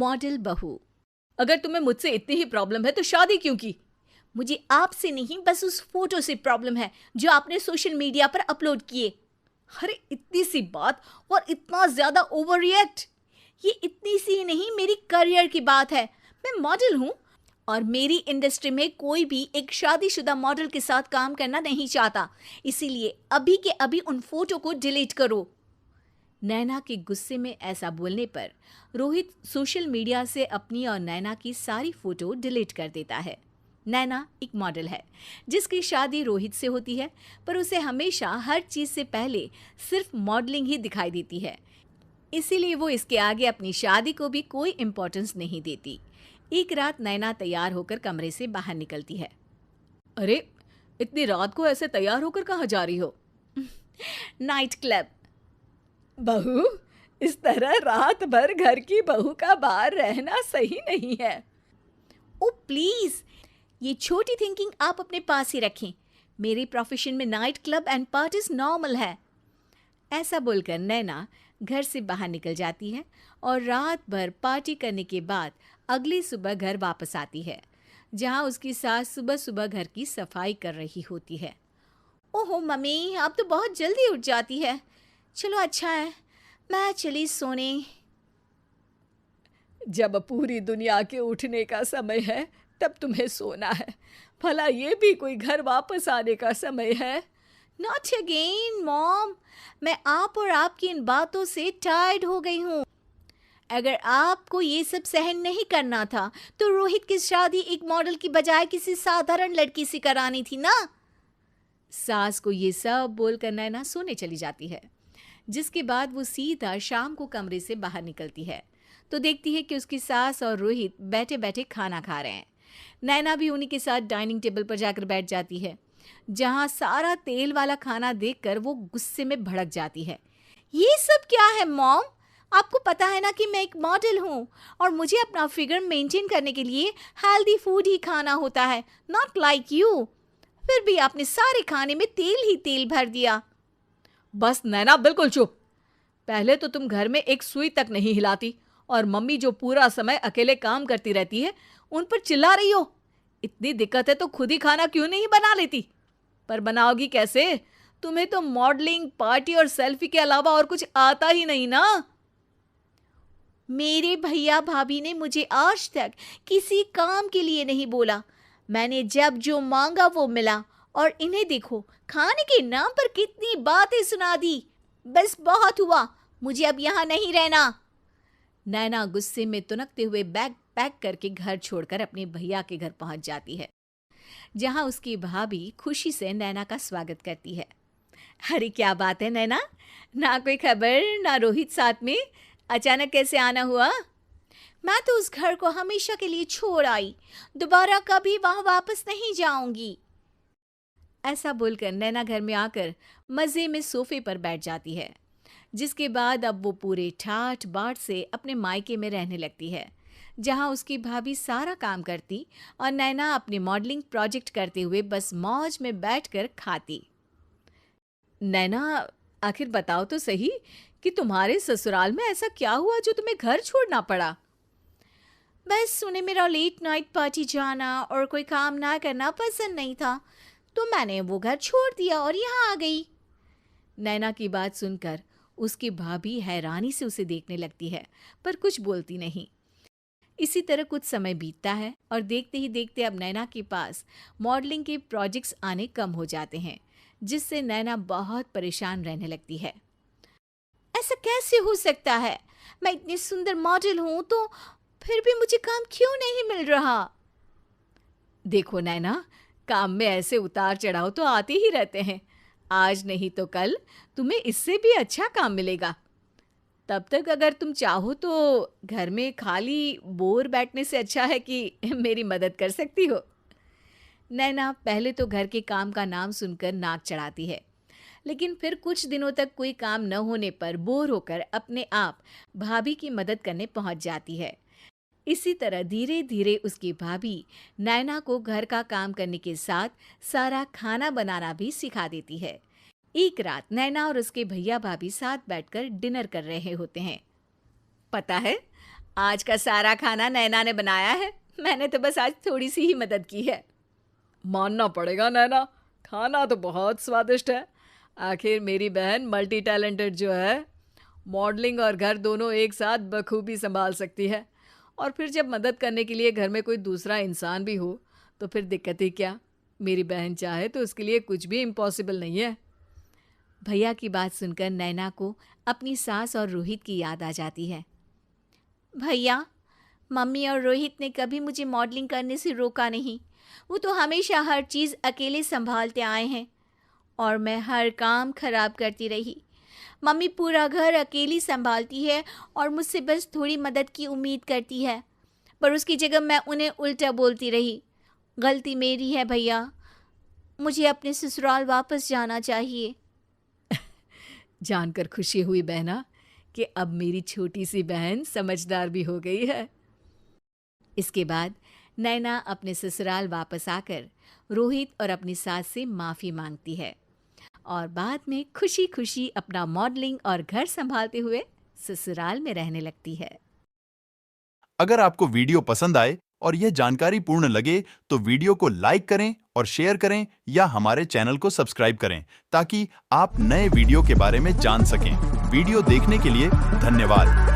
Model बहू। अगर तुम्हें मुझसे इतनी ही प्रॉब्लम है तो शादी क्यों की? मुझे आपसे नहीं, बस उस फोटो से प्रॉब्लम है जो आपने सोशल मीडिया पर अपलोड किए। अरे इतनी सी बात और इतना ज्यादा ओवर रिएक्ट। ये इतनी सी नहीं, मेरी करियर की बात है। मैं मॉडल हूँ और मेरी इंडस्ट्री में कोई भी एक शादीशुदा मॉडल के साथ काम करना नहीं चाहता। इसीलिए अभी के अभी उन फोटो को डिलीट करो। नैना के गुस्से में ऐसा बोलने पर रोहित सोशल मीडिया से अपनी और नैना की सारी फोटो डिलीट कर देता है। नैना एक मॉडल है जिसकी शादी रोहित से होती है, पर उसे हमेशा हर चीज से पहले सिर्फ मॉडलिंग ही दिखाई देती है। इसीलिए वो इसके आगे अपनी शादी को भी कोई इम्पोर्टेंस नहीं देती। एक रात नैना तैयार होकर कमरे से बाहर निकलती है। अरे इतनी रात को ऐसे तैयार होकर कहाँ जा रही हो? Night club. बहू, इस तरह रात भर घर की बहू का बाहर रहना सही नहीं है। ओ प्लीज, ये छोटी थिंकिंग आप अपने पास ही रखें। मेरे प्रोफेशन में night club and parties normal है। ऐसा बोलकर नैना घर से बाहर निकल जाती है और रात भर पार्टी करने के बाद अगली सुबह घर वापस आती है, जहां उसकी सास सुबह सुबह घर की सफाई कर रही होती है। ओहो मम्मी, आप तो बहुत जल्दी उठ जाती है। चलो अच्छा है, मैं चली सोने। जब पूरी दुनिया के उठने का समय है तब तुम्हें सोना है। भला ये भी कोई घर वापस आने का समय है? नॉट अगेन मॉम, मैं आप और आपकी इन बातों से टायर्ड हो गई हूँ। अगर आपको ये सब सहन नहीं करना था तो रोहित की शादी एक मॉडल की बजाय किसी साधारण लड़की से करानी थी ना। सास को ये सब बोलकर नैना सोने चली जाती है, जिसके बाद वो सीधा शाम को कमरे से बाहर निकलती है तो देखती है कि उसकी सास और रोहित बैठे बैठे खाना खा रहे हैं। नैना भी उन्हीं के साथ डाइनिंग टेबल पर जाकर बैठ जाती है, जहां सारा तेल वाला खाना देखकर वो गुस्से में भड़क जाती है। ये सब क्या है मॉम? आपको पता है ना कि मैं एक मॉडल हूँ और मुझे अपना फिगर मेंटेन करने के लिए हेल्दी फूड ही खाना होता है, नॉट लाइक यू। फिर भी आपने सारे खाने में तेल ही तेल भर दिया। बस नैना, बिल्कुल चुप। पहले तो तुम घर में एक सुई तक नहीं हिलाती और मम्मी जो पूरा समय अकेले काम करती रहती है उन पर चिल्ला रही हो। इतनी दिक्कत है तो खुद ही खाना क्यों नहीं बना लेती? पर बनाओगी कैसे? तुम्हें तो मॉडलिंग, पार्टी और सेल्फी के अलावा और कुछ आता ही नहीं ना। मेरे भैया भाभी ने मुझे आज तक किसी काम के लिए नहीं बोला। मैंने जब जो मांगा वो मिला और इन्हें देखो, खाने के नाम पर कितनी बातें सुना दी। बस बहुत हुआ, मुझे अब यहाँ नहीं रहना। नैना गुस्से में तुनकते हुए बैग पैक करके घर छोड़कर अपने भैया के घर पहुंच जाती है, जहां उसकी भाभी खुशी से नैना का स्वागत करती है। अरे क्या बात है नैना, ना कोई खबर ना रोहित साथ में, अचानक कैसे आना हुआ? मैं तो उस घर को हमेशा के लिए छोड़ आई, दोबारा कभी वहां वापस नहीं जाऊंगी। ऐसा बोलकर नैना घर में आकर मजे में सोफे पर बैठ जाती है, जिसके बाद अब वो पूरे ठाठ बाट से अपने मायके में रहने लगती है, जहां उसकी भाभी सारा काम करती और नैना अपने मॉडलिंग प्रोजेक्ट करते हुए बस मौज में बैठकर खाती। नैना, आखिर बताओ तो सही कि तुम्हारे ससुराल में ऐसा क्या हुआ जो तुम्हें घर छोड़ना पड़ा? बस उन्हें मेरा लेट नाइट पार्टी जाना और कोई काम ना करना पसंद नहीं था, तो मैंने वो घर छोड़ दिया और यहाँ आ गई। नैना की बात सुनकर उसकी भाभी हैरानी से उसे देखने लगती है, पर कुछ बोलती नहीं। इसी तरह कुछ समय बीतता है और देखते ही देखते अब नैना के पास मॉडलिंग के प्रोजेक्ट्स आने कम हो जाते हैं, जिससे नैना बहुत परेशान रहने लगती है। ऐसा कैसे हो सकता है? मैं इतनी सुंदर मॉडल हूं तो फिर भी मुझे काम क्यों नहीं मिल रहा? देखो नैना, काम में ऐसे उतार चढ़ाव तो आते ही रहते हैं। आज नहीं तो कल तुम्हें इससे भी अच्छा काम मिलेगा। तब तक अगर तुम चाहो तो घर में खाली बोर बैठने से अच्छा है कि मेरी मदद कर सकती हो। नैना पहले तो घर के काम का नाम सुनकर नाक चढ़ाती है, लेकिन फिर कुछ दिनों तक कोई काम न होने पर बोर होकर अपने आप भाभी की मदद करने पहुंच जाती है। इसी तरह धीरे धीरे उसकी भाभी नैना को घर का काम करने के साथ सारा खाना बनाना भी सिखा देती है। एक रात नैना और उसके भैया भाभी साथ बैठकर डिनर कर रहे होते हैं। पता है, आज का सारा खाना नैना ने बनाया है, मैंने तो बस आज थोड़ी सी ही मदद की है। मानना पड़ेगा नैना, खाना तो बहुत स्वादिष्ट है। आखिर मेरी बहन मल्टी टैलेंटेड जो है, मॉडलिंग और घर दोनों एक साथ बखूबी संभाल सकती है। और फिर जब मदद करने के लिए घर में कोई दूसरा इंसान भी हो तो फिर दिक्कत ही क्या। मेरी बहन चाहे तो उसके लिए कुछ भी इम्पॉसिबल नहीं है। भैया की बात सुनकर नैना को अपनी सास और रोहित की याद आ जाती है। भैया, मम्मी और रोहित ने कभी मुझे मॉडलिंग करने से रोका नहीं। वो तो हमेशा हर चीज़ अकेले संभालते आए हैं और मैं हर काम खराब करती रही। मम्मी पूरा घर अकेली संभालती है और मुझसे बस थोड़ी मदद की उम्मीद करती है, पर उसकी जगह मैं उन्हें उल्टा बोलती रही। गलती मेरी है भैया, मुझे अपने ससुराल वापस जाना चाहिए। जानकर खुशी हुई बहना कि अब मेरी छोटी सी बहन समझदार भी हो गई है। इसके बाद नैना अपने ससुराल वापस आकर रोहित और अपनी सास से माफ़ी मांगती है और बाद में खुशी खुशी अपना मॉडलिंग और घर संभालते हुए ससुराल में रहने लगती है। अगर आपको वीडियो पसंद आए और यह जानकारी पूर्ण लगे तो वीडियो को लाइक करें और शेयर करें या हमारे चैनल को सब्सक्राइब करें ताकि आप नए वीडियो के बारे में जान सकें। वीडियो देखने के लिए धन्यवाद।